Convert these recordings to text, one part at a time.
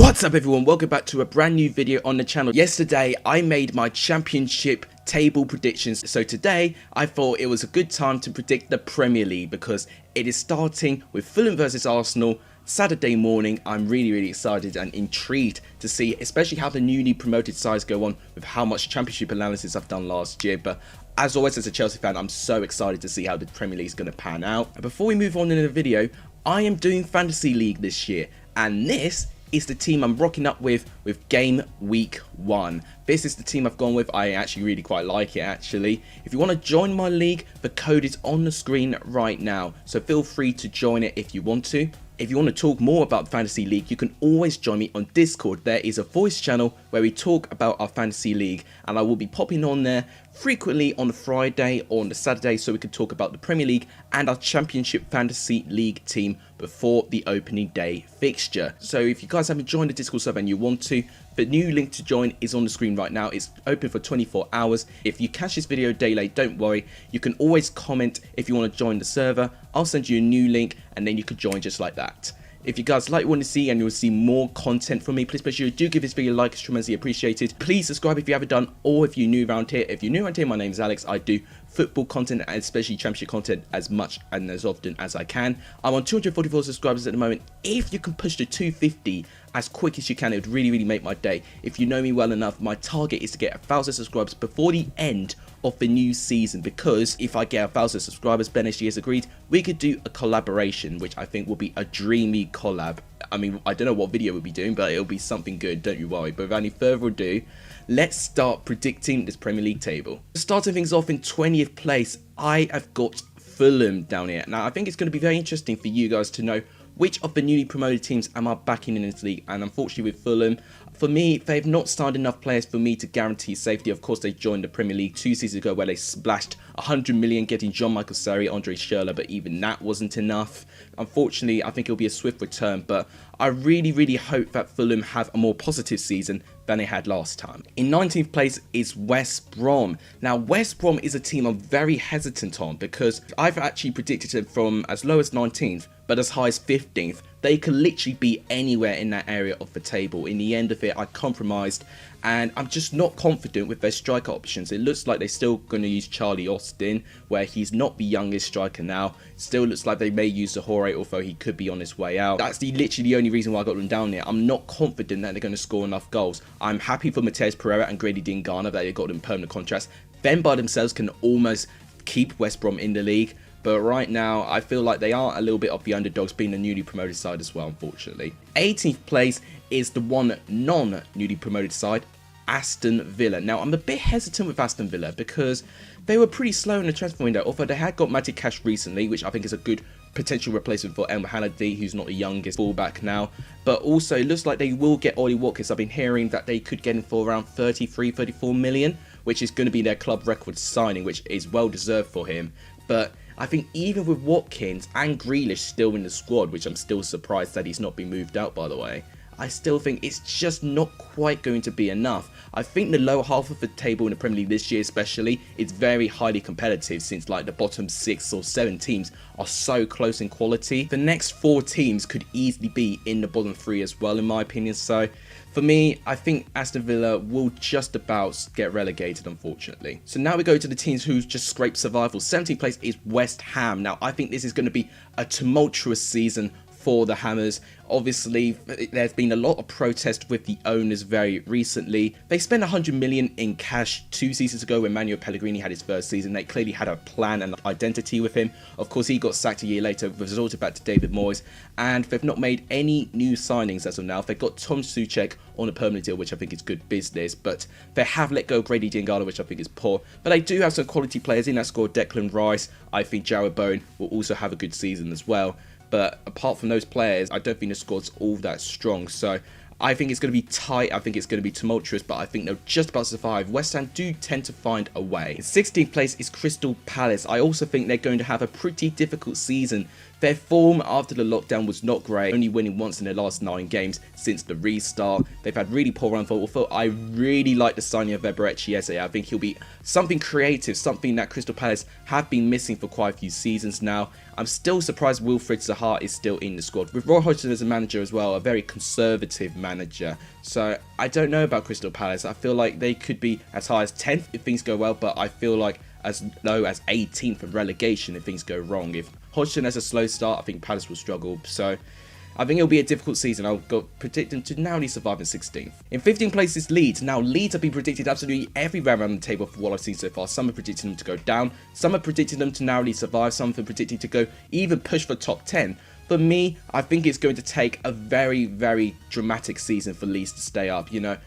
What's up everyone, welcome back to a brand new video on the channel. Yesterday I made my championship table predictions, so today I thought it was a good time to predict the Premier League because it is starting with Fulham versus Arsenal Saturday morning. I'm really excited and intrigued to see especially how the newly promoted sides go on with how much championship analysis I've done last year. But as always, as a Chelsea fan, I'm so excited to see how the Premier League is going to pan out. And before we move on in the video, I am doing Fantasy League this year, and this is the team I'm rocking up with game week 1. This is the team I've gone with. I actually really quite like it actually. If you want to join my league, the code is on the screen right now, so feel free to join it if you want to. If you want to talk more about the Fantasy League, you can always join me on Discord. There is a voice channel where we talk about our Fantasy League, and I will be popping on there frequently on the Friday or on the Saturday so we can talk about the Premier League and our Championship Fantasy League team before the opening day fixture. So if you guys haven't joined the Discord server and you want to, the new link to join is on the screen right now. It's open for 24 hours. If you catch this video a day late, don't worry. You can always comment if you want to join the server. I'll send you a new link and then you can join just like that. If you guys like what you see and you want to see more content from me, please make sure you do give this video a like. It's tremendously appreciated. Please subscribe if you haven't done, or if you're new around here. If you're new around here, my name is Alex. I do football content and especially championship content as much and as often as I can. I'm on 244 subscribers at the moment. If you can push to 250 as quick as you can, it would really make my day. If you know me well enough, my target is to get 1,000 subscribers before the end of the new season, because if I get 1,000 subscribers, BenHD has agreed we could do a collaboration, which I think will be a dreamy collab. I mean, I don't know what video we'll be doing, but it'll be something good, don't you worry. But without any further ado, let's start predicting this Premier League table. Starting things off in 20th place, I have got Fulham down here. Now, I think it's going to be very interesting for you guys to know which of the newly promoted teams am I backing in this league. And unfortunately with Fulham, for me, they've not signed enough players for me to guarantee safety. Of course, they joined the Premier League 2 seasons ago where they splashed 100 million getting Jean-Michel Sarri, Andre Schürrle, but even that wasn't enough. Unfortunately, I think it'll be a swift return, but I really hope that Fulham have a more positive season than they had last time. In 19th place is West Brom. Now, West Brom is a team I'm very hesitant on because I've actually predicted them from as low as 19th, but as high as 15th. They could literally be anywhere in that area of the table. In the end of it, I compromised, and I'm just not confident with their striker options. It looks like they're still going to use Charlie Austin, where he's not the youngest striker now. Still looks like they may use Zahore, although he could be on his way out. That's literally the only reason why I got them down there. I'm not confident that they're going to score enough goals. I'm happy for Matheus Pereira and Grady Dingana that they got them permanent contracts. Them by themselves can almost keep West Brom in the league. But right now, I feel like they are a little bit of the underdogs, being a newly promoted side as well, unfortunately. 18th place is the one non-newly promoted side, Aston Villa. Now, I'm a bit hesitant with Aston Villa because they were pretty slow in the transfer window, although they had got Matty Cash recently, which I think is a good potential replacement for El Mohanadi, who's not the youngest fullback now. But also, it looks like they will get Ollie Watkins. I've been hearing that they could get him for around 33-34 million, which is going to be their club record signing, which is well deserved for him. But I think even with Watkins and Grealish still in the squad, which I'm still surprised that he's not been moved out, by the way, I still think it's just not quite going to be enough. I think the lower half of the table in the Premier League this year especially is very highly competitive, since like the bottom 6 or 7 teams are so close in quality. The next 4 teams could easily be in the bottom 3 as well, in my opinion. So for me, I think Aston Villa will just about get relegated, unfortunately. So now we go to the teams who just scraped survival. 17th place is West Ham. Now, I think this is going to be a tumultuous season for the Hammers. Obviously, there's been a lot of protest with the owners very recently. They spent 100 million in cash 2 seasons ago when Manuel Pellegrini had his first season. They clearly had a plan and identity with him. Of course, he got sacked a year later, resorted back to David Moyes, and they've not made any new signings as of now. They've got Tom Souček on a permanent deal, which I think is good business, but they have let go Grady Dingana, which I think is poor. But they do have some quality players in that squad. Declan Rice, I think Jarrod Bowen will also have a good season as well. But apart from those players, I don't think the squad's all that strong. So I think it's going to be tight. I think it's going to be tumultuous, but I think they'll just about survive. West Ham do tend to find a way. In 16th place is Crystal Palace. I also think they're going to have a pretty difficult season. Their form after the lockdown was not great, only winning once in their last 9 games since the restart. They've had really poor run for. I really like the signing of Everton yesterday. I think he'll be something creative, something that Crystal Palace have been missing for quite a few seasons now. I'm still surprised Wilfried Zaha is still in the squad. With Roy Hodgson as a manager as well, a very conservative manager. So I don't know about Crystal Palace. I feel like they could be as high as 10th if things go well, but I feel like as low as 18th of relegation if things go wrong. If Hodgson has a slow start, I think Palace will struggle. So I think it'll be a difficult season. I'll go predict them to narrowly survive in 16th. In 15th place is Leeds. Now, Leeds have been predicted absolutely everywhere around the table for what I've seen so far. Some are predicting them to go down. Some are predicting them to narrowly survive. Some are predicting to go even push for top 10. For me, I think it's going to take a very, very dramatic season for Leeds to stay up. You know,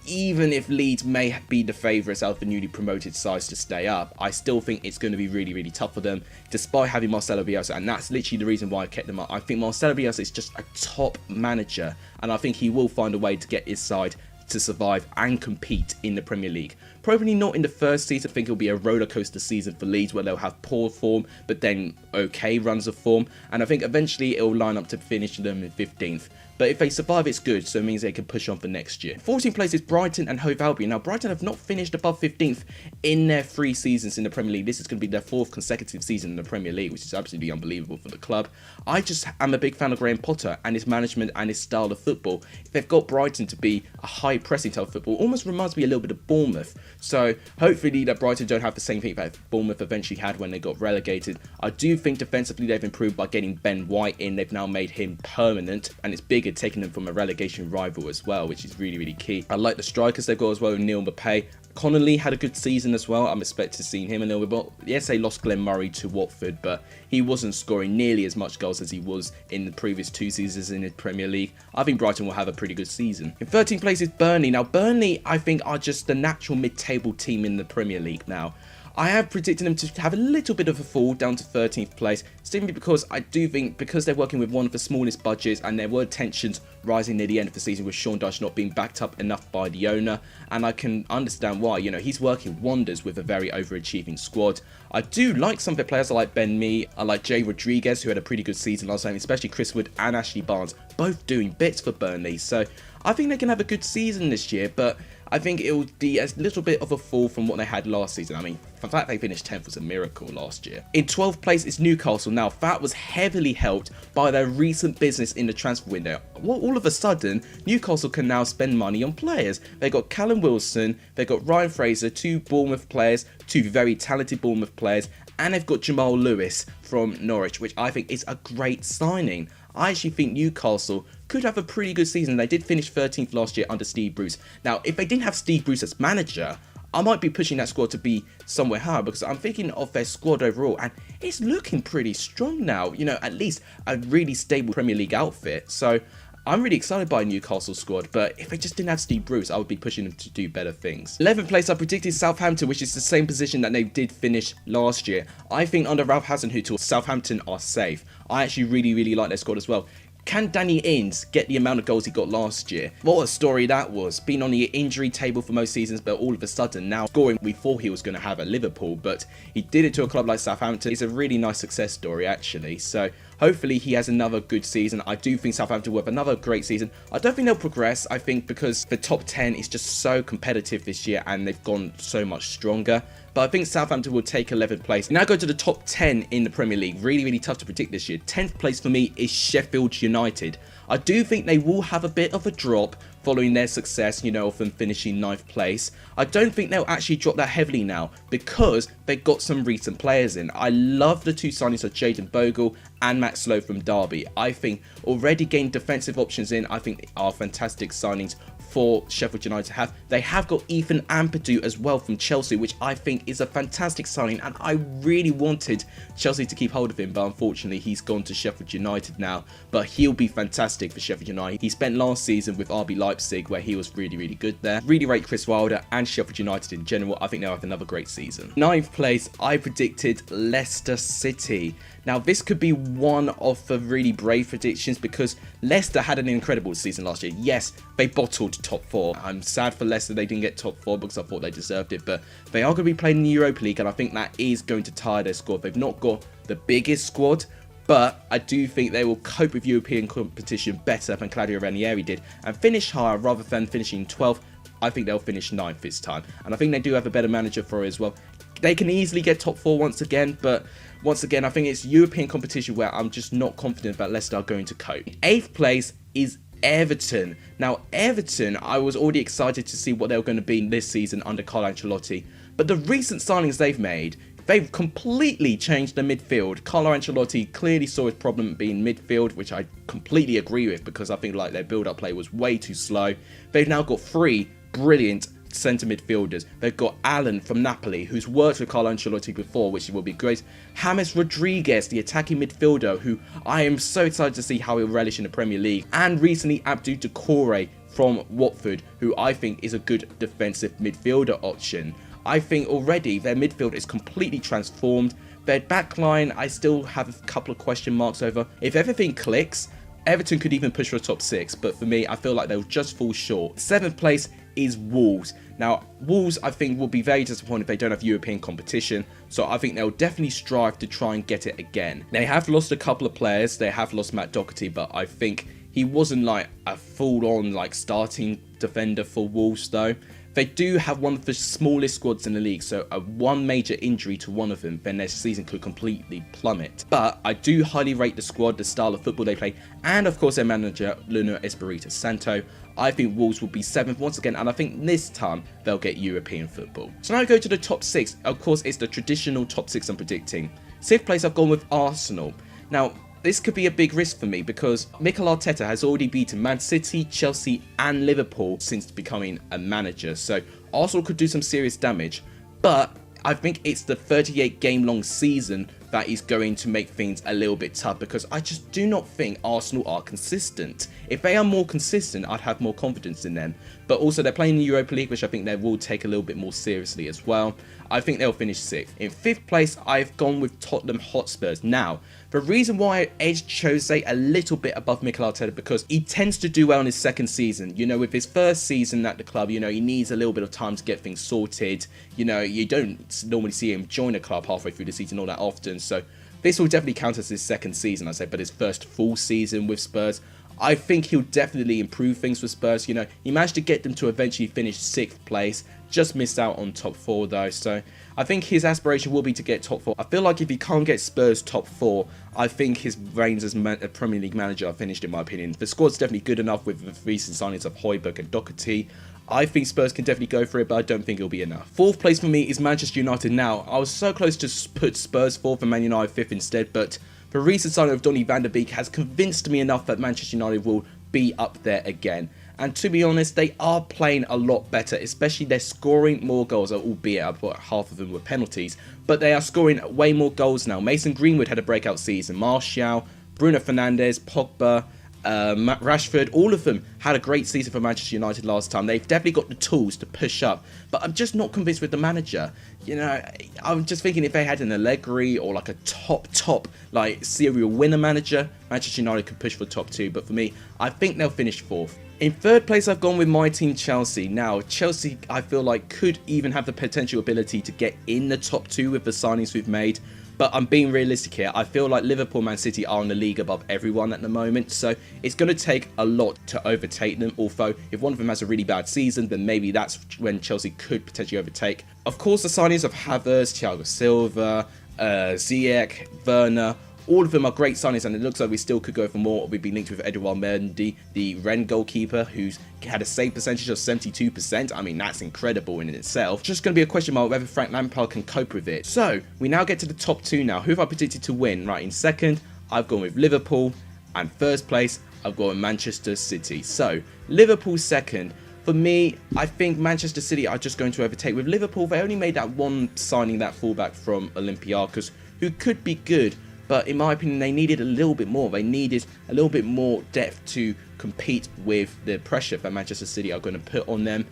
even if Leeds may be the favourites out of the newly promoted sides to stay up, I still think it's going to be really, really tough for them, despite having Marcelo Bielsa, and that's literally the reason why I kept them up. I think Marcelo Bielsa is just a top manager, and I think he will find a way to get his side to survive and compete in the Premier League. Probably not in the first season. I think it'll be a roller coaster season for Leeds where they'll have poor form but then okay runs of form, and I think eventually it'll line up to finish them in 15th. But if they survive, it's good, so it means they can push on for next year. 14th place is Brighton and Hove Albion. Now, Brighton have not finished above 15th in their 3 seasons in the Premier League. This is going to be their 4th consecutive season in the Premier League, which is absolutely unbelievable for the club. I just am a big fan of Graham Potter and his management and his style of football. They've got Brighton to be a high pressing type of football. Almost reminds me a little bit of Bournemouth. So hopefully that Brighton don't have the same thing that Bournemouth eventually had when they got relegated. I do think defensively they've improved by getting Ben White in. They've now made him permanent, and it's bigger taking them from a relegation rival as well, which is really, really key. I like the strikers they've got as well. Neil Mbappe. Connolly had a good season as well. I'm expecting seeing him a little bit more. Yes, they lost Glenn Murray to Watford, but he wasn't scoring nearly as much goals as he was in the previous 2 seasons in the Premier League. I think Brighton will have a pretty good season. In 13th place is Burnley. Now, Burnley, I think, are just the natural mid-table team in the Premier League now. I have predicted them to have a little bit of a fall down to 13th place, simply because I do think because they're working with one of the smallest budgets and there were tensions rising near the end of the season with Sean Dyche not being backed up enough by the owner, and I can understand why. You know, he's working wonders with a very overachieving squad. I do like some of the players. I like Ben Mee, I like Jay Rodriguez, who had a pretty good season last time, especially Chris Wood and Ashley Barnes, both doing bits for Burnley. So I think they can have a good season this year, but I think it will be a little bit of a fall from what they had last season. I mean, the fact they finished 10th was a miracle last year. In 12th place is Newcastle. Now, that was heavily helped by their recent business in the transfer window. Well, all of a sudden, Newcastle can now spend money on players. They got Callum Wilson, they got Ryan Fraser, 2 Bournemouth players, 2 very talented Bournemouth players, and they've got Jamal Lewis from Norwich, which I think is a great signing. I actually think Newcastle could have a pretty good season. They did finish 13th last year under Steve Bruce. Now, if they didn't have Steve Bruce as manager, I might be pushing that squad to be somewhere higher, because I'm thinking of their squad overall and it's looking pretty strong now. You know, at least a really stable Premier League outfit. So I'm really excited by Newcastle squad, but if they just didn't have Steve Bruce, I would be pushing them to do better things. 11th place, I predicted Southampton, which is the same position that they did finish last year. I think under Ralph Hasenhüttl, Southampton are safe. I actually really, really like their squad as well. Can Danny Ings get the amount of goals he got last year? What a story that was. Been on the injury table for most seasons, but all of a sudden now scoring. We thought he was going to have at Liverpool, but he did it to a club like Southampton. It's a really nice success story, actually. So hopefully he has another good season. I do think Southampton will have another great season. I don't think they'll progress. I think because the top 10 is just so competitive this year and they've gone so much stronger. But I think Southampton will take 11th place. Now go to the top 10 in the Premier League. Really, really tough to predict this year. 10th place for me is Sheffield United. I do think they will have a bit of a drop following their success, you know, of them finishing 9th place. I don't think they'll actually drop that heavily now because they've got some recent players in. I love the 2 signings of Jayden Bogle and Max Lowe from Derby. I think already gained defensive options in. I think they are fantastic signings for Sheffield United to have. They have got Ethan Ampadu as well from Chelsea, which I think is a fantastic signing, and I really wanted Chelsea to keep hold of him, but unfortunately he's gone to Sheffield United now. But he'll be fantastic for Sheffield United. He spent last season with RB Leipzig where he was really, really good there. Really rate Chris Wilder and Sheffield United in general. I think they'll have another great season. 9th place, I predicted Leicester City. Now, this could be one of the really brave predictions because Leicester had an incredible season last year. Yes, they bottled top 4. I'm sad for Leicester they didn't get top 4 because I thought they deserved it, but they are going to be playing in the Europa League, and I think that is going to tire their squad. They've not got the biggest squad, but I do think they will cope with European competition better than Claudio Ranieri did and finish higher rather than finishing 12th. I think they'll finish 9th this time, and I think they do have a better manager for it as well. They can easily get top 4 once again, but once again, I think it's European competition where I'm just not confident that Leicester are going to cope. 8th place is Everton. Now, Everton, I was already excited to see what they were going to be this season under Carlo Ancelotti, but the recent signings they've made, they've completely changed the midfield. Carlo Ancelotti clearly saw his problem being midfield, which I completely agree with because I think like their build-up play was way too slow. They've now got 3 brilliant centre midfielders. They've got Allen from Napoli, who's worked with Carlo Ancelotti before, which will be great. James Rodriguez, the attacking midfielder, who I am so excited to see how he'll relish in the Premier League. And recently Abdou Doucouré from Watford, who I think is a good defensive midfielder option. I think already their midfield is completely transformed. Their backline, I still have a couple of question marks over. If everything clicks, Everton could even push for a top 6, but for me, I feel like they'll just fall short. 7th place is Wolves. Now, Wolves, I think, will be very disappointed if they don't have European competition, so I think they'll definitely strive to try and get it again. They have lost a couple of players. They have lost Matt Doherty, but I think he wasn't like a full-on like starting defender for Wolves though. They do have one of the smallest squads in the league, so one major injury to one of them, then their season could completely plummet. But I do highly rate the squad, the style of football they play, and of course their manager, Nuno Espirito Santo. I think Wolves will be 7th once again, and I think this time they'll get European football. So now I go to the top 6. Of course, it's the traditional top 6 I'm predicting. 6th place, I've gone with Arsenal. Now, this could be a big risk for me because Mikel Arteta has already beaten Man City, Chelsea and Liverpool since becoming a manager. So Arsenal could do some serious damage, but I think it's the 38 game long season that is going to make things a little bit tough because I just do not think Arsenal are consistent. If they are more consistent, I'd have more confidence in them. But also they're playing the Europa League, which I think they will take a little bit more seriously as well. I think they'll finish 6th. In 5th place, I've gone with Tottenham Hotspurs. Now, the reason why I edged Jose a little bit above Mikel Arteta because he tends to do well in his 2nd season. You know, with his 1st season at the club, you know, he needs a little bit of time to get things sorted. You know, you don't normally see him join a club halfway through the season all that often. So this will definitely count as his 2nd season, I'd say, but his 1st full season with Spurs. I think he'll definitely improve things with Spurs. You know, he managed to get them to eventually finish 6th place. Just missed out on top 4 though. So I think his aspiration will be to get top 4. I feel like if he can't get Spurs top 4, I think his reigns as a Premier League manager are finished in my opinion. The squad's definitely good enough with the recent signings of Højbjerg and Doherty. I think Spurs can definitely go for it, but I don't think it'll be enough. 4th place for me is Manchester United. Now, I was so close to put Spurs 4th and Man United 5th instead, but the recent signing of Donny van der Beek has convinced me enough that Manchester United will be up there again. And to be honest, they are playing a lot better, especially they're scoring more goals, albeit about half of them were penalties, but they are scoring way more goals now. Mason Greenwood had a breakout season, Martial, Bruno Fernandes, Pogba, Rashford, all of them had a great season for Manchester United last time. They've definitely got the tools to push up, but I'm just not convinced with the manager. You know, I'm just thinking if they had an Allegri or like a top like serial winner manager, Manchester United could push for top 2, but for me, I think they'll finish 4th. In 3rd place, I've gone with my team, Chelsea. Now, Chelsea, I feel like, could even have the potential ability to get in the top 2 with the signings we've made. But I'm being realistic here. I feel like Liverpool, Man City are in the league above everyone at the moment. So it's going to take a lot to overtake them. Although, if one of them has a really bad season, then maybe that's when Chelsea could potentially overtake. Of course, the signings of Havertz, Thiago Silva, Ziyech, Werner, all of them are great signings, and it looks like we still could go for more. We've been linked with Edouard Mendy, the Rennes goalkeeper, who's had a save percentage of 72%. I mean, that's incredible in itself. Just going to be a question mark whether Frank Lampard can cope with it. So, we now get to the top 2 now. Who have I predicted to win? Right, in 2nd, I've gone with Liverpool, and 1st place, I've gone with Manchester City. So, Liverpool 2nd. For me, I think Manchester City are just going to overtake. With Liverpool, they only made that one signing, that fullback from Olympiacos, who could be good. But in my opinion, they needed a little bit more. They needed a little bit more depth to compete with the pressure that Manchester City are going to put on them.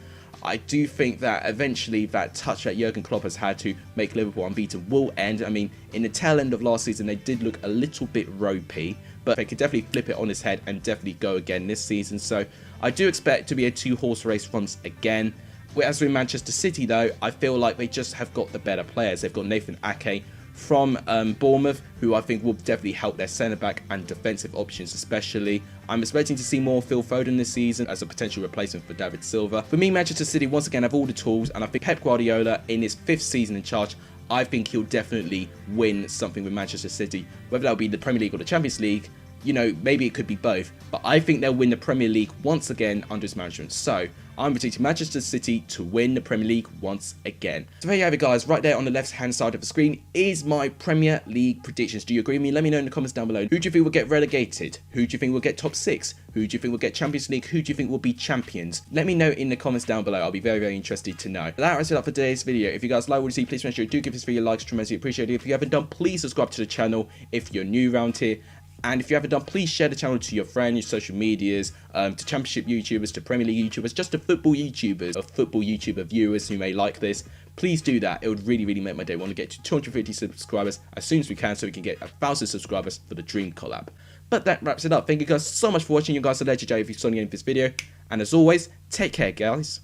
I do think that eventually that touch that Jurgen Klopp has had to make Liverpool unbeaten will end. I mean, in the tail end of last season, they did look a little bit ropey, but they could definitely flip it on its head and definitely go again this season. So I do expect to be a 2-horse race once again. Whereas with Manchester City, though, I feel like they just have got the better players. They've got Nathan Ake from Bournemouth, who I think will definitely help their centre-back and defensive options especially. I'm expecting to see more Phil Foden this season as a potential replacement for David Silva. For me, Manchester City once again have all the tools, and I think Pep Guardiola in his 5th season in charge, I think he'll definitely win something with Manchester City, whether that'll be the Premier League or the Champions League. You know, maybe it could be both, but I think they'll win the Premier League once again under his management. So I'm predicting Manchester City to win the Premier League once again. So there you have it, guys. Right there on the left hand side of the screen is my Premier League predictions. Do you agree with me? Let me know in the comments down below. Who do you think will get relegated? Who do you think will get top 6? Who do you think will get Champions League? Who do you think will be champions? Let me know in the comments down below. I'll be very, very interested to know. That wraps it up for today's video. If you guys like what you see, please make sure you do give this video a like. It's tremendously appreciated. If you haven't done, please subscribe to the channel if you're new around here. And if you haven't done, please share the channel to your friends, your social medias, to Championship YouTubers, to Premier League YouTubers, just to football YouTubers or football YouTuber viewers who may like this. Please do that. It would really, really make my day. I want to get to 250 subscribers as soon as we can so we can get 1,000 subscribers for the dream collab. But that wraps it up. Thank you guys so much for watching. You guys are legendary if you saw the end of this video. And as always, take care, guys.